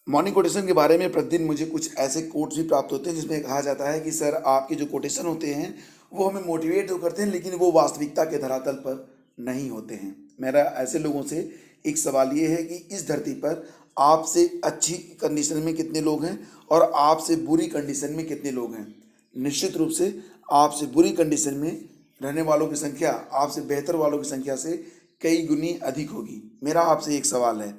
Morning quotation के बारे में प्रतिदिन मुझे कुछ ऐसे कोट्स भी प्राप्त होते हैं जिसमें कहा जाता है कि सर आपके जो कोटेशन होते हैं वो हमें मोटिवेट तो करते हैं लेकिन वो वास्तविकता के धरातल पर नहीं होते हैं। मेरा ऐसे लोगों से एक सवाल ये है कि इस धरती पर आपसे अच्छी कंडीशन में कितने लोग हैं और आपसे बुरी कंडीशन में कितने लोग हैं। निश्चित रूप से आपसे बुरी कंडीशन में रहने वालों की संख्या आपसे बेहतर वालों की संख्या से कई गुनी अधिक होगी। मेरा आपसे एक सवाल है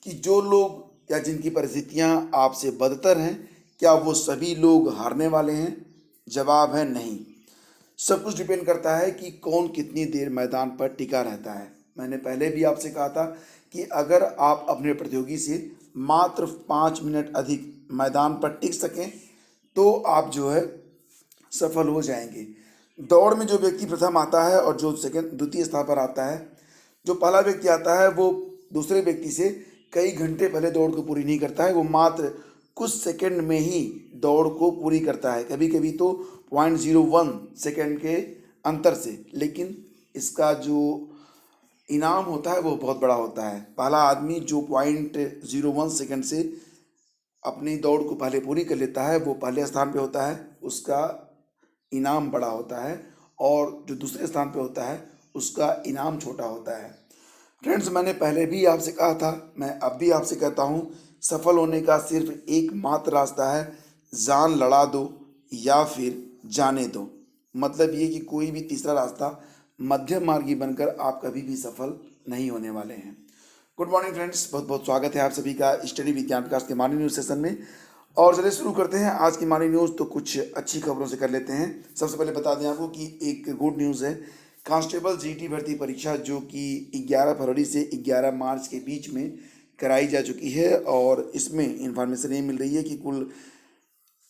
कि जो लोग या जिनकी परिस्थितियां आपसे बदतर हैं, क्या वो सभी लोग हारने वाले हैं? जवाब है नहीं। सब कुछ डिपेंड करता है कि कौन कितनी देर मैदान पर टिका रहता है। मैंने पहले भी आपसे कहा था कि अगर आप अपने प्रतियोगी से मात्र 5 मिनट अधिक मैदान पर टिक सकें तो आप जो है सफल हो जाएंगे। दौड़ में जो व्यक्ति प्रथम आता है और जो सेकंड द्वितीय स्थान पर आता है, जो पहला व्यक्ति आता है वो दूसरे व्यक्ति से कई घंटे पहले दौड़ को पूरी नहीं करता है, वो मात्र कुछ सेकंड में ही दौड़ को पूरी करता है, कभी कभी तो 0.01 सेकंड के अंतर से। लेकिन इसका जो इनाम होता है वो बहुत बड़ा होता है। पहला आदमी जो 0.01 सेकंड से अपनी दौड़ को पहले पूरी कर लेता है वो पहले स्थान पे होता है, उसका इनाम बड़ा होता है, और जो दूसरे स्थान पे होता है उसका इनाम छोटा होता है। फ्रेंड्स, मैंने पहले भी आपसे कहा था, मैं अब भी आपसे कहता हूँ, सफल होने का सिर्फ एक मात्र रास्ता है, जान लड़ा दो या फिर जाने दो। मतलब ये कि कोई भी तीसरा रास्ता मध्यम मार्गी बनकर आप कभी भी सफल नहीं होने वाले हैं। गुड मॉर्निंग फ्रेंड्स, बहुत बहुत स्वागत है आप सभी का स्टडी विज्ञान विकास के मॉर्निंग न्यूज़ सेशन में। और चलिए शुरू करते हैं आज की मॉर्निंग न्यूज़। तो कुछ अच्छी खबरों से कर लेते हैं। सबसे पहले बता दें आपको कि एक गुड न्यूज़ है, कांस्टेबल जीटी भर्ती परीक्षा जो कि 11 फरवरी से 11 मार्च के बीच में कराई जा चुकी है, और इसमें इंफॉर्मेशन ये मिल रही है कि कुल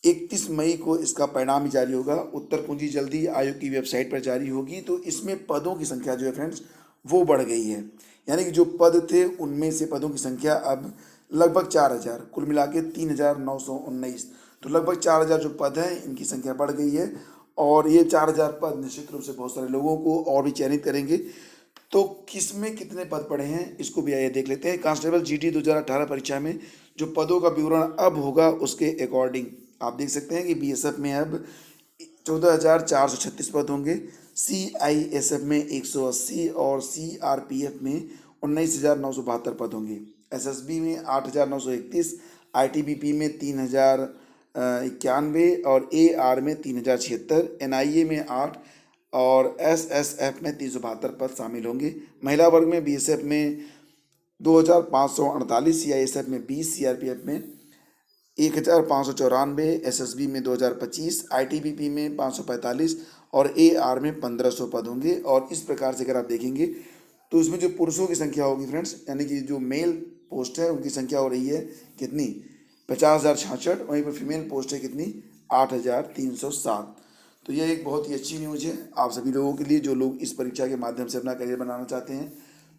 31 मई को इसका परिणाम ही जारी होगा। उत्तर कुंजी जल्दी आयोग की वेबसाइट पर जारी होगी। तो इसमें पदों की संख्या जो है फ्रेंड्स वो बढ़ गई है, यानी कि जो पद थे उनमें से पदों की संख्या अब लगभग 4,000, कुल मिला के 3,919। तो लगभग 4,000 जो पद हैं इनकी संख्या बढ़ गई है, और ये 4,000 पद निश्चित रूप से बहुत सारे लोगों को और भी चयनित करेंगे। तो किस में कितने पद पड़े हैं इसको भी आइए देख लेते हैं। कांस्टेबल जीटी 2018 परीक्षा में जो पदों का विवरण अब होगा उसके अकॉर्डिंग आप देख सकते हैं कि बीएसएफ में अब 14,436 पद होंगे, सीआईएसएफ में 180 और सीआरपीएफ में 19,972 पद होंगे, एसएसबी में 8,931, आईटीबीपी में 3,091 और एआर में 3,076, एनआईए में 8 और एसएसएफ में 372 पद शामिल होंगे। महिला वर्ग में बीएसएफ में 2,548, सीआईएसएफ में 20, सीआरपीएफ में 1,594, एसएसबी में 2,025, आईटीबीपी में 545 और एआर में 1,500 पद होंगे। और इस प्रकार से अगर आप देखेंगे तो इसमें जो पुरुषों की संख्या होगी फ्रेंड्स, यानी कि जो मेल पोस्ट है उनकी संख्या हो रही है कितनी, 50,066। वहीं पर फीमेल पोस्ट है कितनी, 8,307। तो ये एक बहुत ही अच्छी न्यूज़ है आप सभी लोगों के लिए जो लोग इस परीक्षा के माध्यम से अपना करियर बनाना चाहते हैं।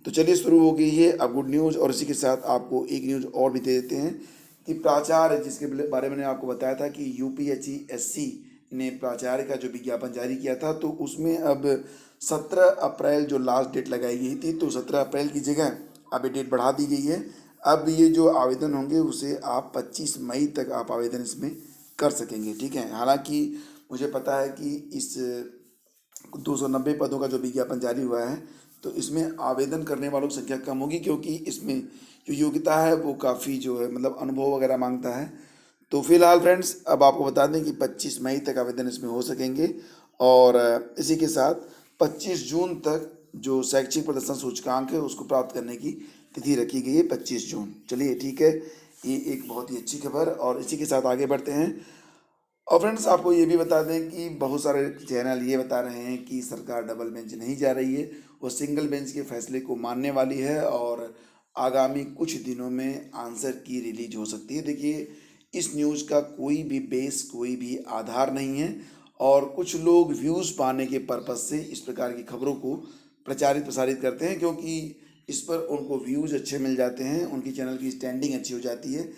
तो चलिए शुरू हो गई है अब गुड न्यूज़, और इसी के साथ आपको एक न्यूज़ और भी दे देते हैं कि प्राचार्य, जिसके बारे में मैंने आपको बताया था कि यूपीएससी ने प्राचार्य का जो विज्ञापन जारी किया था, तो उसमें अब 17 अप्रैल जो लास्ट डेट लगाई गई थी, तो 17 अप्रैल की जगह अब ये डेट बढ़ा दी गई है। अब ये जो आवेदन होंगे उसे आप 25 मई तक आप आवेदन इसमें कर सकेंगे, ठीक है। हालांकि मुझे पता है कि इस 290 पदों का जो विज्ञापन जारी हुआ है तो इसमें आवेदन करने वालों की संख्या कम होगी, क्योंकि इसमें जो योग्यता है वो काफ़ी जो है मतलब अनुभव वगैरह मांगता है। तो फिलहाल फ्रेंड्स अब आपको बता दें कि 25 मई तक आवेदन इसमें हो सकेंगे, और इसी के साथ 25 जून तक जो शैक्षिक प्रदर्शन सूचकांक है उसको प्राप्त करने की तिथि रखी गई है, 25 जून। चलिए ठीक है, ये एक बहुत ही अच्छी खबर, और इसी के साथ आगे बढ़ते हैं। और फ्रेंड्स आपको ये भी बता दें कि बहुत सारे चैनल ये बता रहे हैं कि सरकार डबल बेंच नहीं जा रही है, वो सिंगल बेंच के फैसले को मानने वाली है, और आगामी कुछ दिनों में आंसर की रिलीज हो सकती है। देखिए, इस न्यूज़ का कोई भी बेस, कोई भी आधार नहीं है, और कुछ लोग व्यूज़ पाने के पर्पज़ से इस प्रकार की खबरों को प्रचारित प्रसारित करते हैं, क्योंकि इस पर उनको व्यूज़ अच्छे मिल जाते हैं, उनकी चैनल की स्टैंडिंग अच्छी हो जाती है।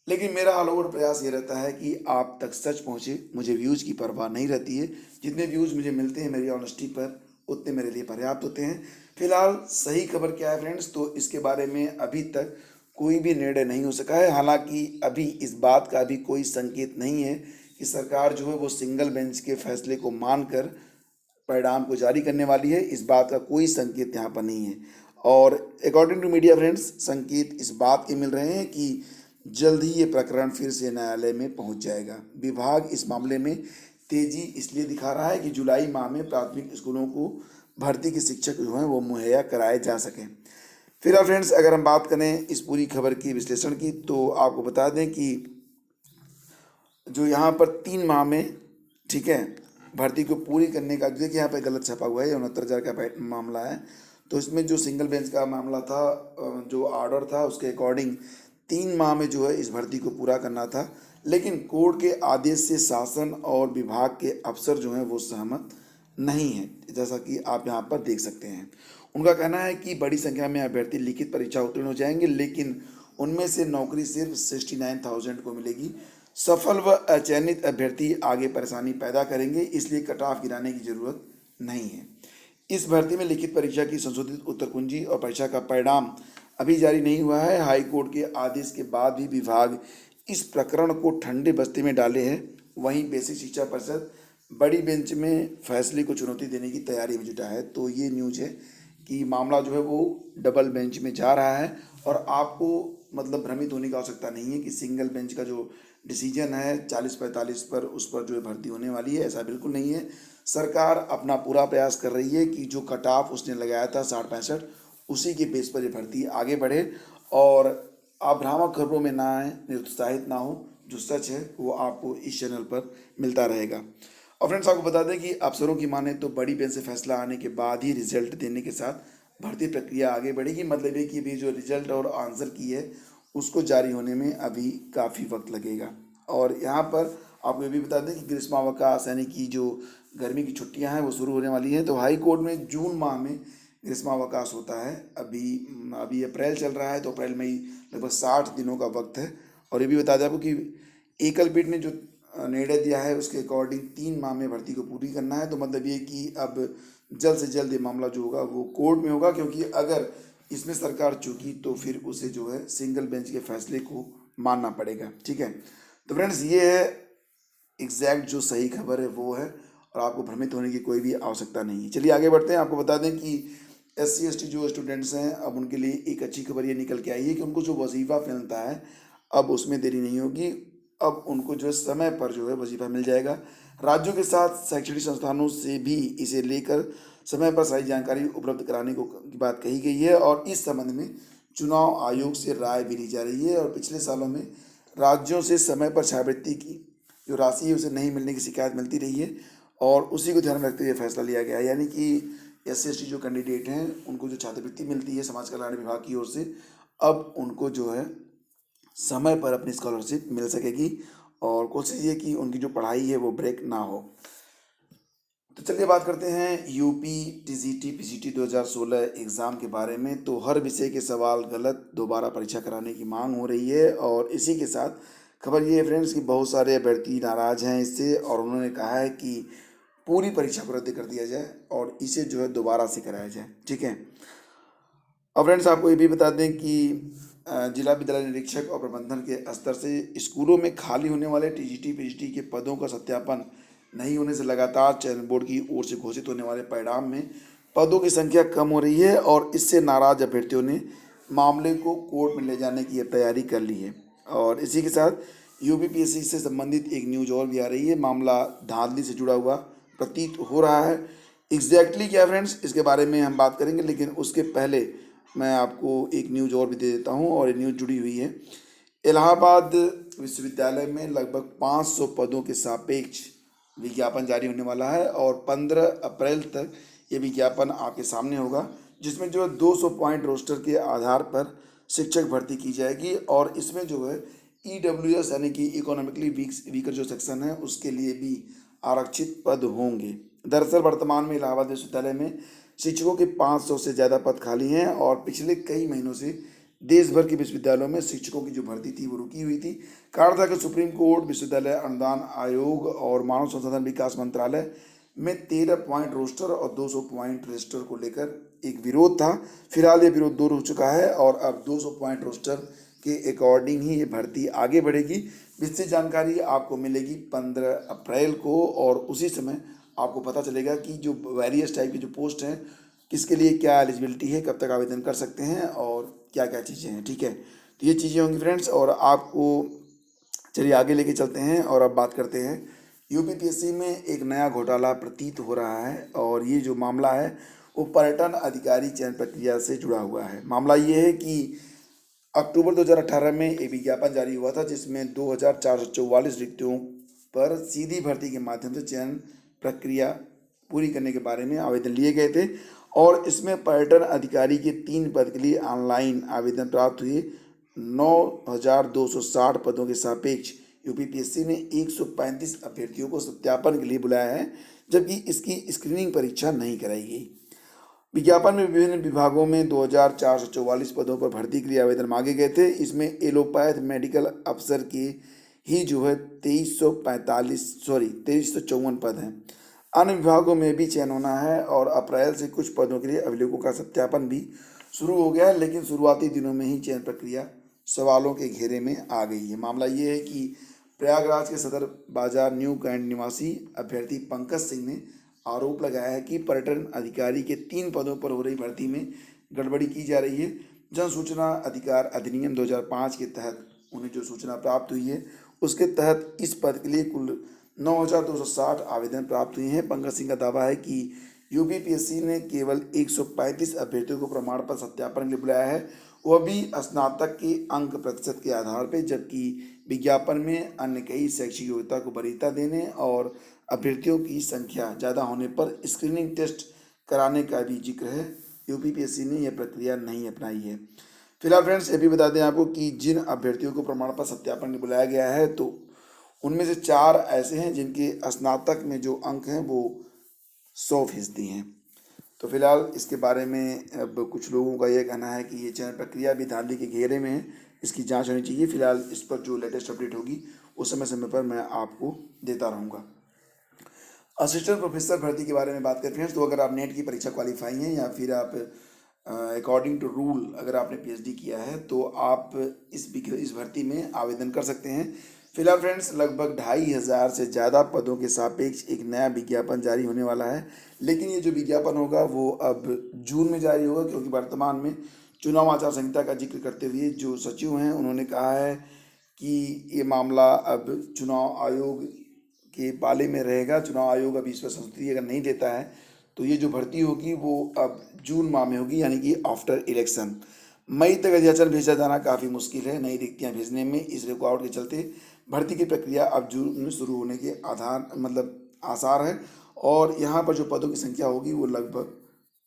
लेकिन मेरा ऑल ओवर प्रयास ये रहता है कि आप तक सच पहुँचे। मुझे व्यूज़ की परवाह नहीं रहती है, जितने व्यूज़ मुझे मिलते हैं मेरी ऑनेस्टी पर उतने मेरे लिए पर्याप्त होते हैं। फिलहाल सही खबर क्या है फ्रेंड्स, तो इसके बारे में अभी तक कोई भी निर्णय नहीं हो सका है। हालांकि अभी इस बात का भी कोई संकेत नहीं है कि सरकार जो है वो सिंगल बेंच के फैसले को मानकर परिणाम को जारी करने वाली है। इस बात का कोई संकेत यहाँ पर नहीं है। और अकॉर्डिंग टू मीडिया फ्रेंड्स, संकेत इस बात के मिल रहे हैं कि जल्द ही ये प्रकरण फिर से न्यायालय में पहुंच जाएगा। विभाग इस मामले में तेजी इसलिए दिखा रहा है कि जुलाई माह में प्राथमिक स्कूलों को भर्ती के शिक्षक जो हैं वो मुहैया कराए जा सकें। फिलहाल फ्रेंड्स, अगर हम बात करें इस पूरी खबर की विश्लेषण की, तो आपको बता दें कि जो यहाँ पर 3 माह में, ठीक है, भर्ती को पूरी करने का, देखिए यहाँ पे गलत छपा हुआ है, 69,000 का मामला है। तो इसमें जो सिंगल बेंच का मामला था, जो आर्डर था उसके अकॉर्डिंग 3 माह में जो है इस भर्ती को पूरा करना था। लेकिन कोर्ट के आदेश से शासन और विभाग के अफसर जो हैं वो सहमत नहीं है, जैसा कि आप यहाँ पर देख सकते हैं। उनका कहना है कि बड़ी संख्या में अभ्यर्थी लिखित परीक्षा उत्तीर्ण हो जाएंगे, लेकिन उनमें से नौकरी सिर्फ 69,000 को मिलेगी। सफल व अचयनित अभ्यर्थी आगे परेशानी पैदा करेंगे, इसलिए कट ऑफ गिराने की जरूरत नहीं है। इस भर्ती में लिखित परीक्षा की संशोधित उत्तर कुंजी और परीक्षा का परिणाम अभी जारी नहीं हुआ है। हाई कोर्ट के आदेश के बाद भी विभाग इस प्रकरण को ठंडे बस्ते में डाले है। वहीं बेसिक शिक्षा परिषद बड़ी बेंच में फैसले को चुनौती देने की तैयारी में जुटा है। तो ये न्यूज है कि मामला जो है वो डबल बेंच में जा रहा है। और आपको मतलब भ्रमित होने की आवश्यकता नहीं है कि सिंगल बेंच का जो डिसीजन है 40-45 पर, उस पर जो है भर्ती होने वाली है, ऐसा बिल्कुल नहीं है। सरकार अपना पूरा प्रयास कर रही है कि जो कट ऑफ उसने लगाया था 60-65, उसी के बेस पर ये भर्ती आगे बढ़े। और आप भ्रामक खबरों में ना आए, निरुत्साहित ना हो, जो सच है वो आपको इस चैनल पर मिलता रहेगा। और फ्रेंड्स, आपको बता दें कि अफसरों की माने तो बड़ी बेंच से फैसला आने के बाद ही रिजल्ट देने के साथ भर्ती प्रक्रिया आगे बढ़ेगी। मतलब है कि भी जो रिजल्ट और आंसर की है उसको जारी होने में अभी काफ़ी वक्त लगेगा। और यहाँ पर आपको ये भी बता दें कि ग्रीष्मावकाश यानी कि जो गर्मी की छुट्टियाँ हैं वो शुरू होने वाली हैं। तो हाई कोर्ट में जून माह में ग्रीष्मावकाश होता है। अभी अप्रैल चल रहा है, तो अप्रैल में ही लगभग 60 दिनों का वक्त है। और ये भी बता दें आपको कि एकल पीठ ने जो निर्णय दिया है उसके अकॉर्डिंग 3 माह में भर्ती को पूरी करना है। तो मतलब ये कि अब जल्द से जल्द ये मामला जो होगा वो कोर्ट में होगा, क्योंकि अगर इसमें सरकार चूकी तो फिर उसे जो है सिंगल बेंच के फैसले को मानना पड़ेगा। ठीक है, तो फ्रेंड्स, ये है एग्जैक्ट जो सही खबर है वो है, और आपको भ्रमित होने की कोई भी आवश्यकता नहीं है। चलिए आगे बढ़ते हैं। आपको बता दें कि SC ST जो स्टूडेंट्स हैं, अब उनके लिए एक अच्छी खबर ये निकल के आई है कि उनको जो वजीफ़ा मिलता है अब उसमें देरी नहीं होगी। अब उनको जो है समय पर जो है वजीफ़ा मिल जाएगा। राज्यों के साथ शैक्षणिक संस्थानों से भी इसे लेकर समय पर सही जानकारी उपलब्ध कराने की बात कही गई है। और इस संबंध में चुनाव आयोग से राय भी ली जा रही है। और पिछले सालों में राज्यों से समय पर छात्रवृत्ति की जो राशि है उसे नहीं मिलने की शिकायत मिलती रही है, और उसी को ध्यान में रखते हुए फैसला लिया गया है। यानी कि SC ST जो कैंडिडेट हैं उनको जो छात्रवृत्ति मिलती है समाज कल्याण विभाग की ओर से, अब उनको जो है समय पर अपनी स्कॉलरशिप मिल सकेगी। और कोशिश ये कि उनकी जो पढ़ाई है वो ब्रेक ना हो। तो चलिए बात करते हैं UP TGT PGT 2016 एग्ज़ाम के बारे में। तो हर विषय के सवाल गलत, दोबारा परीक्षा कराने की मांग हो रही है। और इसी के साथ खबर ये है फ्रेंड्स कि बहुत सारे अभ्यर्थी नाराज़ हैं इससे, और उन्होंने कहा है कि पूरी परीक्षा को रद्द कर दिया जाए और इसे जो है दोबारा से कराया जाए। ठीक है, और फ्रेंड्स आपको ये भी बता दें कि जिला विद्यालय निरीक्षक और प्रबंधन के स्तर से स्कूलों में खाली होने वाले TGT PGT के पदों का सत्यापन नहीं होने से लगातार चयन बोर्ड की ओर से घोषित होने वाले परिणाम में पदों की संख्या कम हो रही है। और इससे नाराज अभ्यर्थियों ने मामले को कोर्ट में ले जाने की तैयारी कर ली है। और इसी के साथ UPPSC से संबंधित एक न्यूज और भी आ रही है। मामला धांधली से जुड़ा हुआ प्रतीत हो रहा है। एग्जैक्टली क्या फ्रेंड्स, इसके बारे में हम बात करेंगे, लेकिन उसके पहले मैं आपको एक न्यूज़ और भी दे देता हूँ, और ये न्यूज़ जुड़ी हुई है। इलाहाबाद विश्वविद्यालय में लगभग 500 पदों के सापेक्ष विज्ञापन जारी होने वाला है, और 15 अप्रैल तक ये विज्ञापन आपके सामने होगा, जिसमें जो है 200 पॉइंट रोस्टर के आधार पर शिक्षक भर्ती की जाएगी। और इसमें जो है EWS यानी कि इकोनॉमिकली वीकर जो सेक्शन है उसके लिए भी आरक्षित पद होंगे। दरअसल वर्तमान में इलाहाबाद विश्वविद्यालय में शिक्षकों के 500 से ज़्यादा पद खाली हैं, और पिछले कई महीनों से देश भर के विश्वविद्यालयों में शिक्षकों की जो भर्ती थी वो रुकी हुई थी। कारण था कि सुप्रीम कोर्ट, विश्वविद्यालय अनुदान आयोग और मानव संसाधन विकास मंत्रालय में 13 पॉइंट रोस्टर और 200 पॉइंट रजिस्टर को लेकर एक विरोध था। फिलहाल ये विरोध दूर हो चुका है और अब 200 पॉइंट रोस्टर के अकॉर्डिंग ही ये भर्ती आगे बढ़ेगी। विस्तृत जानकारी आपको मिलेगी 15 अप्रैल को और उसी समय आपको पता चलेगा कि जो वेरियस टाइप की जो पोस्ट हैं किसके लिए क्या एलिजिबिलिटी है, कब तक आवेदन कर सकते हैं और क्या क्या चीज़ें हैं। ठीक है, तो ये चीज़ें होंगी फ्रेंड्स। और आपको चलिए आगे लेके चलते हैं और अब बात करते हैं यूपीपीएससी में एक नया घोटाला प्रतीत हो रहा है और ये जो मामला है वो पर्यटन अधिकारी चयन प्रक्रिया से जुड़ा हुआ है। मामला ये है कि अक्टूबर 2018 में एक विज्ञापन जारी हुआ था जिसमें 2444 रिक्तियों पर सीधी भर्ती के माध्यम से चयन प्रक्रिया पूरी करने के बारे में आवेदन लिए गए थे और इसमें पर्यटन अधिकारी के 3 पद के लिए ऑनलाइन आवेदन प्राप्त हुए। 9260 पदों के सापेक्ष यूपीपीएससी ने 135 अभ्यर्थियों को सत्यापन के लिए बुलाया है, जबकि इसकी स्क्रीनिंग परीक्षा नहीं कराई गई। विज्ञापन में विभिन्न विभागों में 2444 पदों पर भर्ती के लिए आवेदन मांगे गए थे। इसमें एलोपैथ मेडिकल अफसर के ही जो है 2354 पद हैं। अन्य विभागों में भी चयन होना है और अप्रैल से कुछ पदों के लिए अभिलेखों का सत्यापन भी शुरू हो गया है, लेकिन शुरुआती दिनों में ही चयन प्रक्रिया सवालों के घेरे में आ गई है। मामला ये है कि प्रयागराज के सदर बाजार न्यू कैंट निवासी अभ्यर्थी पंकज सिंह ने आरोप लगाया है कि पर्यटन अधिकारी के 3 पदों पर हो रही भर्ती में गड़बड़ी की जा रही है। जन सूचना अधिकार अधिनियम 2005 के तहत उन्हें जो सूचना प्राप्त हुई है उसके तहत इस पद के लिए कुल 9260 आवेदन प्राप्त हुए हैं। पंकज सिंह का दावा है कि यूपीपीएससी ने केवल 135 अभ्यर्थियों को प्रमाण पत्र सत्यापन के लिए बुलाया है, वह भी स्नातक के अंक प्रतिशत के आधार पर, जबकि विज्ञापन में अन्य कई शैक्षिक योग्यता को वरीयता देने और अभ्यर्थियों की संख्या ज़्यादा होने पर स्क्रीनिंग टेस्ट कराने का भी जिक्र है। यूपीपीएससी ने यह प्रक्रिया नहीं अपनाई है। फिलहाल फ्रेंड्स ये भी बता दें आपको कि जिन अभ्यर्थियों को प्रमाण पत्र सत्यापन में बुलाया गया है तो उनमें से 4 ऐसे हैं जिनके स्नातक में जो अंक हैं वो 100% हैं। तो फिलहाल इसके बारे में अब कुछ लोगों का यह कहना है कि ये चयन प्रक्रिया भी धांधली के घेरे में है, इसकी जांच होनी चाहिए। फिलहाल इस पर जो लेटेस्ट अपडेट होगी उस समय समय पर मैं आपको देता रहूँगा। असिस्टेंट प्रोफेसर भर्ती के बारे में बात करें फ्रेंड्स, तो अगर आप नेट की परीक्षा क्वालिफाई हैं या फिर आप अकॉर्डिंग टू रूल अगर आपने पीएचडी किया है तो आप इस भर्ती में आवेदन कर सकते हैं। फिलहाल फ्रेंड्स लगभग 2500 से ज़्यादा पदों के सापेक्ष एक नया विज्ञापन जारी होने वाला है, लेकिन ये जो विज्ञापन होगा वो अब जून में जारी होगा, क्योंकि वर्तमान में चुनाव आचार संहिता का जिक्र करते हुए जो सचिव हैं उन्होंने कहा है कि ये मामला अब चुनाव आयोग के पाले में रहेगा। चुनाव आयोग अभी इस पर संस्तुति अगर नहीं देता है तो ये जो भर्ती होगी वो अब जून माह में होगी, यानी कि आफ्टर इलेक्शन। मई तक अध्याचन भेजा जाना काफ़ी मुश्किल है नई रिक्तियां भेजने में। इस रुकावट के चलते भर्ती की प्रक्रिया अब जून में शुरू होने के आसार है और यहाँ पर जो पदों की संख्या होगी वो लगभग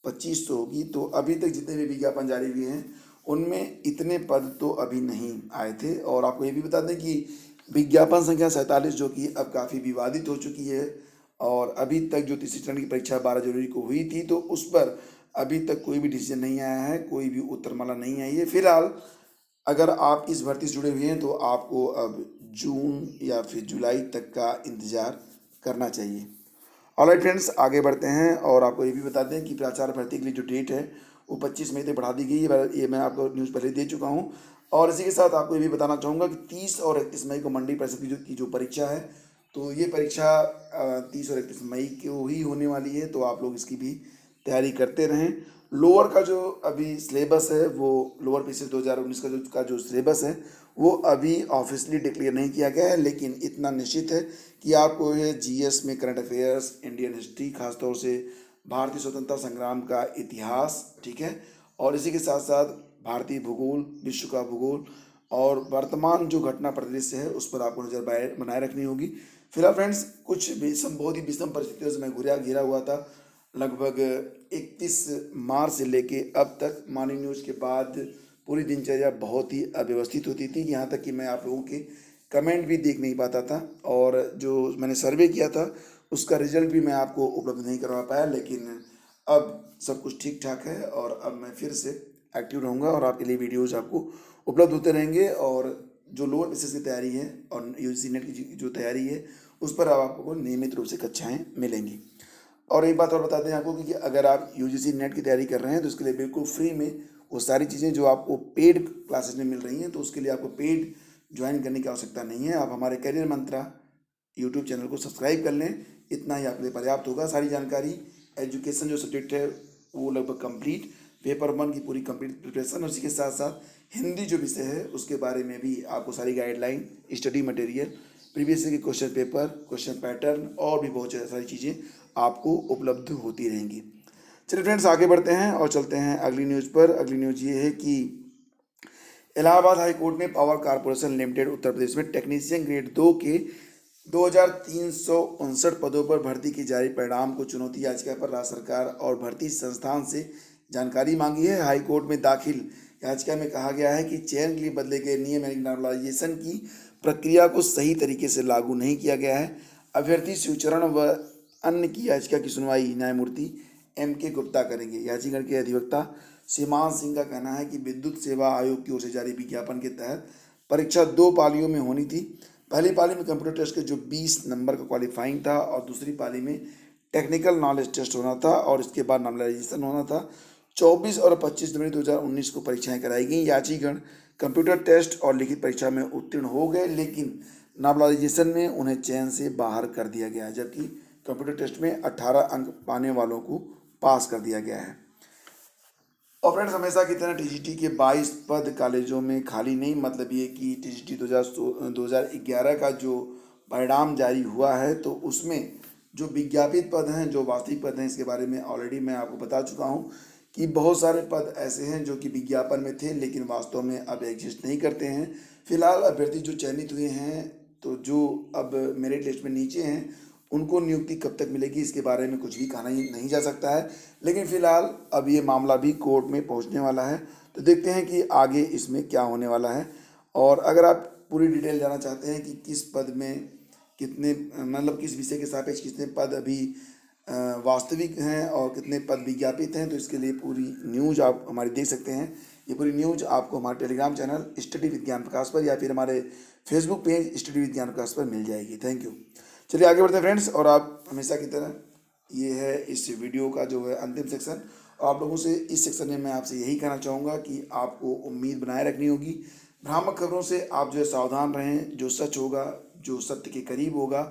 2500 होगी। तो अभी तक जितने भी विज्ञापन जारी हुए हैं उनमें इतने पद तो अभी नहीं आए थे। और आपको ये भी बता दें कि विज्ञापन संख्या 47 जो कि अब काफ़ी विवादित हो चुकी है और अभी तक जो तीसरी चरण की परीक्षा 12 जनवरी को हुई थी तो उस पर अभी तक कोई भी डिसीजन नहीं आया है, कोई भी उत्तरमाला नहीं आई है। फिलहाल अगर आप इस भर्ती से जुड़े हुए हैं तो आपको अब जून या फिर जुलाई तक का इंतज़ार करना चाहिए। ऑलराइट फ्रेंड्स आगे बढ़ते हैं और आपको ये भी बता दें कि प्राचार्य भर्ती के लिए जो डेट है वो 25 मई तक बढ़ा दी गई है। ये मैं आपको न्यूज़ पहले दे चुका हूँ। और इसी के साथ आपको ये भी बताना चाहूँगा कि 30 और 31 मई को मंडी परिषद की जो परीक्षा है तो ये परीक्षा 30 और 31 मई को ही होने वाली है, तो आप लोग इसकी भी तैयारी करते रहें। लोअर का जो अभी सिलेबस है वो लोअर पीसीएस 2019 का जो सिलेबस है वो अभी ऑफिशियली डिक्लेयर नहीं किया गया है, लेकिन इतना निश्चित है कि आपको ये जीएस में करंट अफेयर्स, इंडियन हिस्ट्री, खासतौर से भारतीय स्वतंत्रता संग्राम का इतिहास, ठीक है, और इसी के साथ साथ भारतीय भूगोल, विश्व का भूगोल और वर्तमान जो घटना परिदृश्य है उस पर आपको नज़र बनाए रखनी होगी। फिलहाल फ्रेंड्स कुछ बहुत ही विषम परिस्थितियों से मैं घिरा हुआ था। लगभग 31 मार्च से लेके अब तक मॉर्निंग न्यूज़ के बाद पूरी दिनचर्या बहुत ही अव्यवस्थित होती थी, यहाँ तक कि मैं आप लोगों के कमेंट भी देख नहीं पाता था और जो मैंने सर्वे किया था उसका रिजल्ट भी मैं आपको उपलब्ध नहीं करवा पाया। लेकिन अब सब कुछ ठीक ठाक है और अब मैं फिर से एक्टिव रहूँगा और आपके लिए वीडियोज़ आपको उपलब्ध होते रहेंगे। और जो लोअर पीसीएस की तैयारी है और यूजीसी नेट की जो तैयारी है उस पर अब आपको नियमित रूप से कक्षाएँ मिलेंगी। और एक बात और बता दें आपको कि अगर आप यूजीसी नेट की तैयारी कर रहे हैं तो इसके लिए बिल्कुल फ्री में वो सारी चीज़ें जो आपको पेड क्लासेस में मिल रही हैं, तो उसके लिए आपको पेड ज्वाइन करने की आवश्यकता नहीं है। आप हमारे करियर मंत्रा यूट्यूब चैनल को सब्सक्राइब कर लें, इतना ही आपके लिए पर्याप्त होगा। सारी जानकारी, एजुकेशन जो सब्जेक्ट है वो लगभग कंप्लीट, पेपर 1 की पूरी कंप्लीट प्रिपरेशन, उसी के साथ साथ हिंदी जो विषय है उसके बारे में भी आपको सारी guideline, study material, previous year के क्वेश्चन पेपर, क्वेश्चन पैटर्न और भी बहुत सारी चीज़ें आपको उपलब्ध होती रहेंगी। चलिए फ्रेंड्स, आगे बढ़ते हैं और चलते हैं अगली न्यूज़ पर। अगली न्यूज़ ये है कि इलाहाबाद हाई कोर्ट ने power corporation limited Uttar Pradesh में टेक्नीशियन ग्रेड 2 के 2359 पदों पर भर्ती की जारी परिणाम को चुनौती याचिका पर राज्य सरकार और भर्ती संस्थान से जानकारी मांगी है। हाई कोर्ट में दाखिल याचिका में कहा गया है कि चयन के लिए बदले गए नियम यानी नॉर्मलाइजेशन की प्रक्रिया को सही तरीके से लागू नहीं किया गया है। अभ्यर्थी शिवचरण व अन्य की याचिका की सुनवाई न्यायमूर्ति M.K. गुप्ता करेंगे। याचिका के अधिवक्ता सीमान सिंह का कहना है कि विद्युत सेवा आयोग की ओर से जारी विज्ञापन के तहत परीक्षा 2 पालियों में होनी थी। पहली पाली में कंप्यूटर टेस्ट के जो 20 नंबर का क्वालिफाइंग था और दूसरी पाली में टेक्निकल नॉलेज टेस्ट होना था और इसके बाद नॉर्मलाइजेशन होना था। 24 और 25 जनवरी 2019 को परीक्षाएं कराई गई। यात्रीगण कंप्यूटर टेस्ट और लिखित परीक्षा में उत्तीर्ण हो गए, लेकिन नॉर्मलाइजेशन में उन्हें चयन से बाहर कर दिया गया, जबकि कंप्यूटर टेस्ट में 18 अंक पाने वालों को पास कर दिया गया है। और फ्रेंड्स, हमेशा की तरह टीजीटी के 22 पद कॉलेजों में खाली नहीं, मतलब ये कि टीजीटी 2011 का जो परिणाम जारी हुआ है तो उसमें जो विज्ञापित पद हैं, जो वास्तविक पद हैं, इसके बारे में ऑलरेडी मैं आपको बता चुका हूँ कि बहुत सारे पद ऐसे हैं जो कि विज्ञापन में थे लेकिन वास्तव में अब एग्जिस्ट नहीं करते हैं। फिलहाल अभ्यर्थी जो चयनित हुए हैं, तो जो अब मेरिट लिस्ट में नीचे हैं, उनको नियुक्ति कब तक मिलेगी इसके बारे में कुछ भी कहना नहीं जा सकता है, लेकिन फिलहाल अब ये मामला भी कोर्ट में पहुंचने वाला है, तो देखते हैं कि आगे इसमें क्या होने वाला है। और अगर आप पूरी डिटेल जानना चाहते हैं कि किस पद में कितने, मतलब किस विषय के सापेक्ष कितने पद अभी वास्तविक हैं और कितने पद विज्ञापित हैं, तो इसके लिए पूरी न्यूज़ आप हमारी देख सकते हैं। ये पूरी न्यूज़ आपको हमारे टेलीग्राम चैनल स्टडी विज्ञान प्रकाश पर या फिर हमारे फेसबुक पेज स्टडी विज्ञान प्रकाश पर मिल जाएगी। Thank you. चलिए आगे बढ़ते हैं फ्रेंड्स, और आप हमेशा की तरह ये है इस वीडियो का जो है अंतिम सेक्शन। और आप लोगों से इस सेक्शन में मैं आपसे यही कहना चाहूँगा कि आपको उम्मीद बनाए रखनी होगी। भ्रामक खबरों से आप जो है सावधान रहें। जो सच होगा, जो सत्य के करीब होगा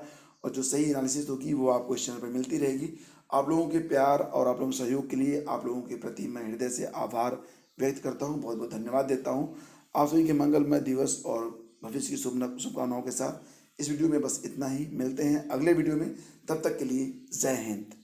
और जो सही एनालिसिस होगी वो आपको इस चैनल पर मिलती रहेगी। आप लोगों के प्यार और आप लोगों के सहयोग के लिए आप लोगों के प्रति मैं हृदय से आभार व्यक्त करता हूँ, बहुत बहुत धन्यवाद देता हूँ। आप सभी के मंगलमय दिवस और भविष्य की शुभकामनाओं के साथ इस वीडियो में बस इतना ही। मिलते हैं अगले वीडियो में, तब तक के लिए जय हिंद।